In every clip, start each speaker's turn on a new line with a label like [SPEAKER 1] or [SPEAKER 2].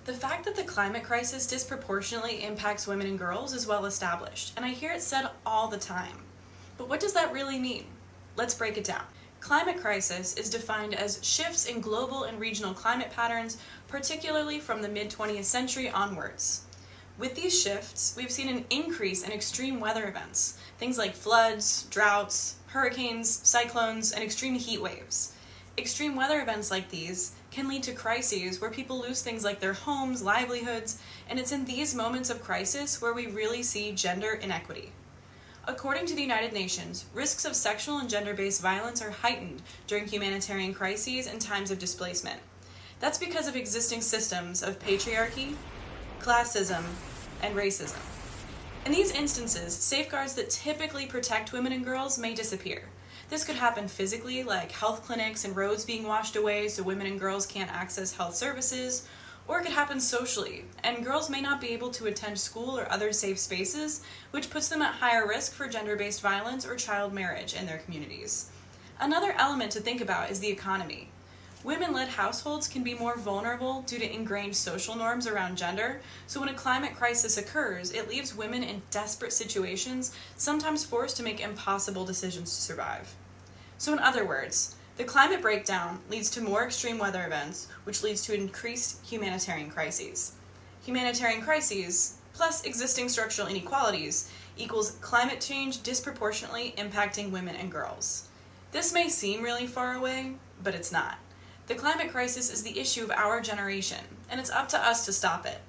[SPEAKER 1] The fact that the climate crisis disproportionately impacts women and girls is well established, and I hear it said all the time. But what does that really mean? Let's break it down. Climate crisis is defined as shifts in global and regional climate patterns, particularly from the mid-20th century onwards. With these shifts, we've seen an increase in extreme weather events, things like floods, droughts, hurricanes, cyclones, and extreme heat waves. Extreme weather events like these can lead to crises where people lose things like their homes, livelihoods, and it's in these moments of crisis where we really see gender inequity. According to the United Nations, risks of sexual and gender-based violence are heightened during humanitarian crises and times of displacement. That's because of existing systems of patriarchy, classism, and racism. In these instances, safeguards that typically protect women and girls may disappear. This could happen physically, like health clinics and roads being washed away so women and girls can't access health services, or it could happen socially, and girls may not be able to attend school or other safe spaces, which puts them at higher risk for gender-based violence or child marriage in their communities. Another element to think about is the economy. Women-led households can be more vulnerable due to ingrained social norms around gender, so when a climate crisis occurs, it leaves women in desperate situations, sometimes forced to make impossible decisions to survive. So in other words, the climate breakdown leads to more extreme weather events, which leads to increased humanitarian crises. Humanitarian crises, plus existing structural inequalities, equals climate change disproportionately impacting women and girls. This may seem really far away, but it's not. The climate crisis is the issue of our generation, and it's up to us to stop it.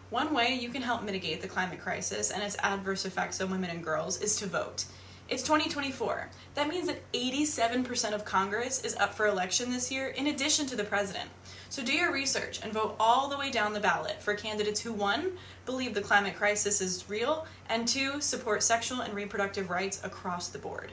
[SPEAKER 1] One way you can help mitigate the climate crisis and its adverse effects on women and girls is to vote. It's 2024. That means that 87% of Congress is up for election this year, in addition to the president. So do your research and vote all the way down the ballot for candidates who, 1, believe the climate crisis is real, and 2, support sexual and reproductive rights across the board.